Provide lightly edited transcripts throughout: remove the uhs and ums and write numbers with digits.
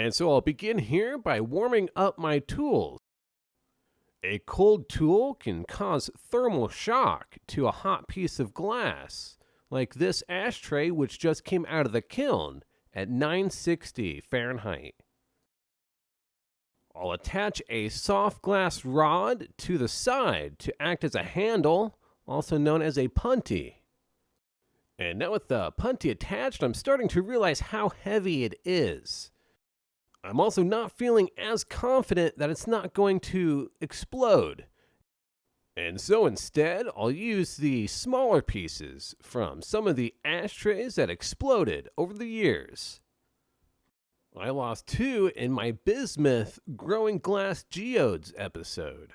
And so I'll begin here by warming up my tools. A cold tool can cause thermal shock to a hot piece of glass, like this ashtray which just came out of the kiln at 960 Fahrenheit. I'll attach a soft glass rod to the side to act as a handle, also known as a punty. And now with the punty attached, I'm starting to realize how heavy it is. I'm also not feeling as confident that it's not going to explode. And so instead, I'll use the smaller pieces from some of the ashtrays that exploded over the years. I lost 2 in my bismuth growing glass geodes episode.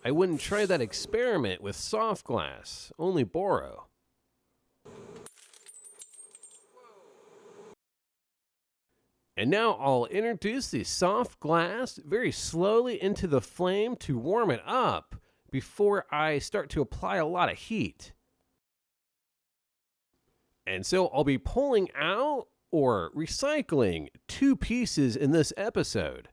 I wouldn't try that experiment with soft glass, only boro. And now I'll introduce the soft glass very slowly into the flame to warm it up before I start to apply a lot of heat. And so I'll be pulling out or recycling 2 pieces in this episode.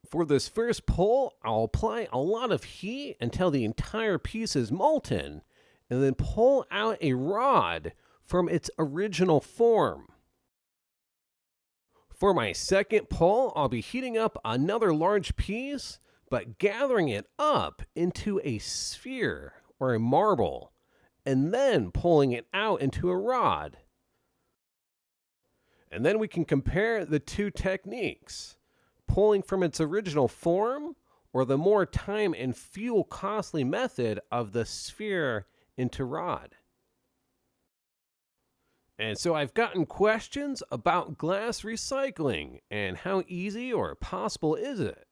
For this first pull, I'll apply a lot of heat until the entire piece is molten, and then pull out a rod from its original form. For my second pull, I'll be heating up another large piece, but gathering it up into a sphere or a marble, and then pulling it out into a rod. And then we can compare the 2 techniques, pulling from its original form or the more time and fuel costly method of the sphere into rod. And so I've gotten questions about glass recycling and how easy or possible is it?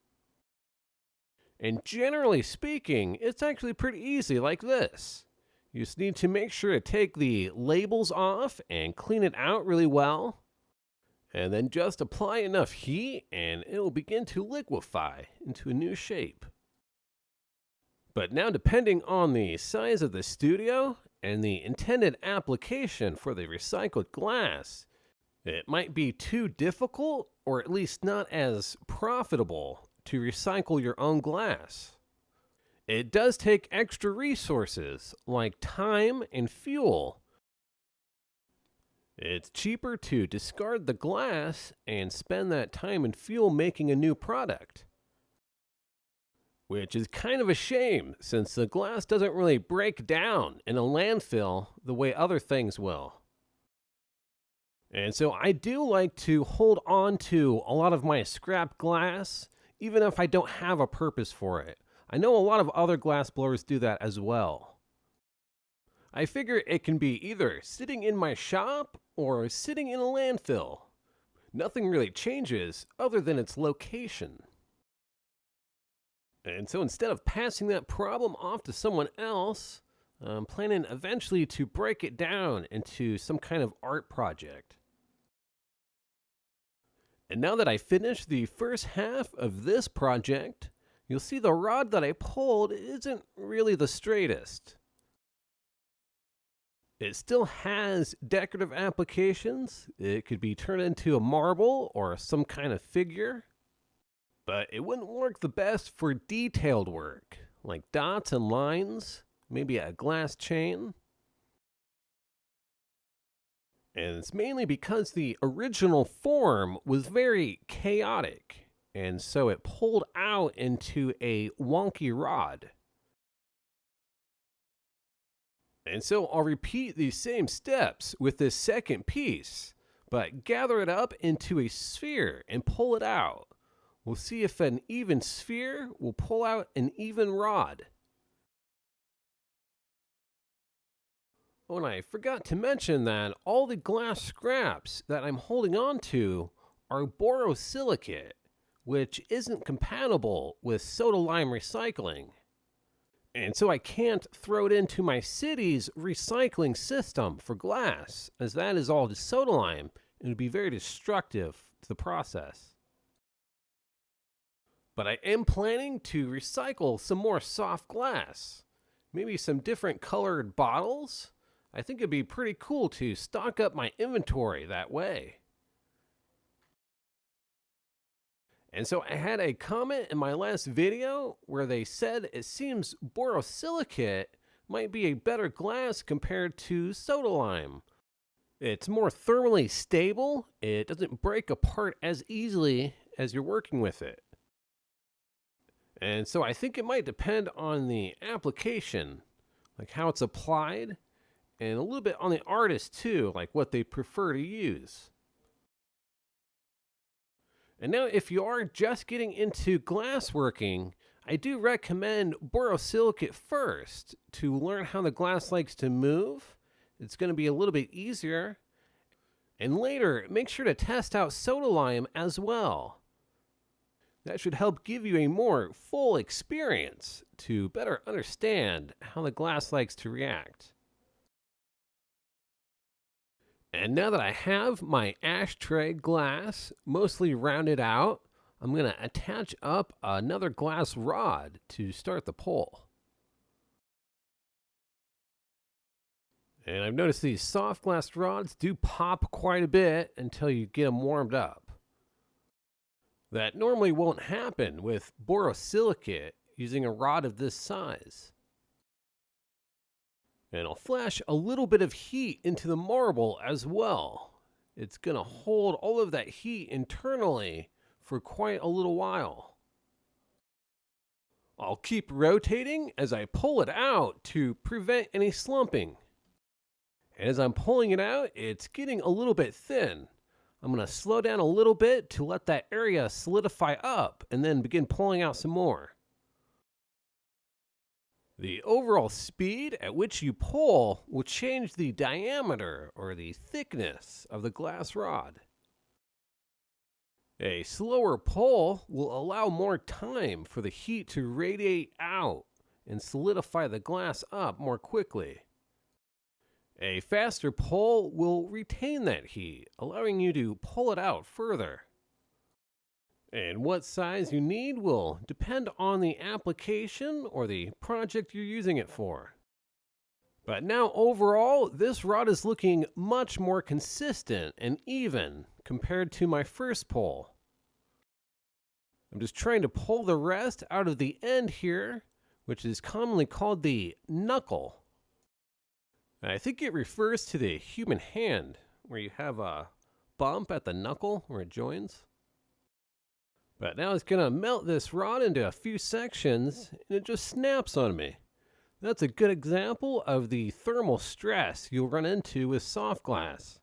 And generally speaking, it's actually pretty easy like this. You just need to make sure to take the labels off and clean it out really well. And then just apply enough heat and it will begin to liquefy into a new shape. But now, depending on the size of the studio and the intended application for the recycled glass, it might be too difficult or at least not as profitable to recycle your own glass. It does take extra resources like time and fuel. It's cheaper to discard the glass and spend that time and fuel making a new product. Which is kind of a shame, since the glass doesn't really break down in a landfill the way other things will. And so I do like to hold on to a lot of my scrap glass, even if I don't have a purpose for it. I know a lot of other glass blowers do that as well. I figure it can be either sitting in my shop or sitting in a landfill. Nothing really changes other than its location. And so instead of passing that problem off to someone else, I'm planning eventually to break it down into some kind of art project. And now that I finished the first half of this project, you'll see the rod that I pulled isn't really the straightest. It still has decorative applications. It could be turned into a marble or some kind of figure. But it wouldn't work the best for detailed work, like dots and lines, maybe a glass chain. And it's mainly because the original form was very chaotic, and so it pulled out into a wonky rod. And so I'll repeat these same steps with this second piece, but gather it up into a sphere and pull it out. We'll see if an even sphere will pull out an even rod. Oh, and I forgot to mention that all the glass scraps that I'm holding on to are borosilicate, which isn't compatible with soda lime recycling. And so I can't throw it into my city's recycling system for glass, as that is all just soda lime and would be very destructive to the process. But I am planning to recycle some more soft glass. Maybe some different colored bottles. I think it'd be pretty cool to stock up my inventory that way. And so I had a comment in my last video where they said it seems borosilicate might be a better glass compared to soda lime. It's more thermally stable, it doesn't break apart as easily as you're working with it. And so I think it might depend on the application, like how it's applied, and a little bit on the artist too, like what they prefer to use. And now if you are just getting into glassworking, I do recommend borosilicate first to learn how the glass likes to move. It's going to be a little bit easier. And later, make sure to test out soda lime as well. That should help give you a more full experience to better understand how the glass likes to react. And now that I have my ashtray glass mostly rounded out, I'm going to attach up another glass rod to start the pull. And I've noticed these soft glass rods do pop quite a bit until you get them warmed up. That normally won't happen with borosilicate using a rod of this size. And I'll flash a little bit of heat into the marble as well. It's going to hold all of that heat internally for quite a little while. I'll keep rotating as I pull it out to prevent any slumping. And as I'm pulling it out, it's getting a little bit thin. I'm going to slow down a little bit to let that area solidify up and then begin pulling out some more. The overall speed at which you pull will change the diameter or the thickness of the glass rod. A slower pull will allow more time for the heat to radiate out and solidify the glass up more quickly. A faster pull will retain that heat, allowing you to pull it out further. And what size you need will depend on the application or the project you're using it for. But now overall, this rod is looking much more consistent and even compared to my first pull. I'm just trying to pull the rest out of the end here, which is commonly called the knuckle. I think it refers to the human hand, where you have a bump at the knuckle where it joins. But now it's going to melt this rod into a few sections, and it just snaps on me. That's a good example of the thermal stress you'll run into with soft glass.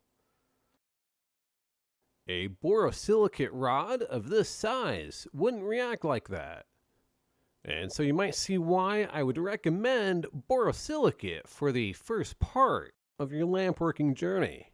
A borosilicate rod of this size wouldn't react like that. And so you might see why I would recommend borosilicate for the first part of your lampworking journey.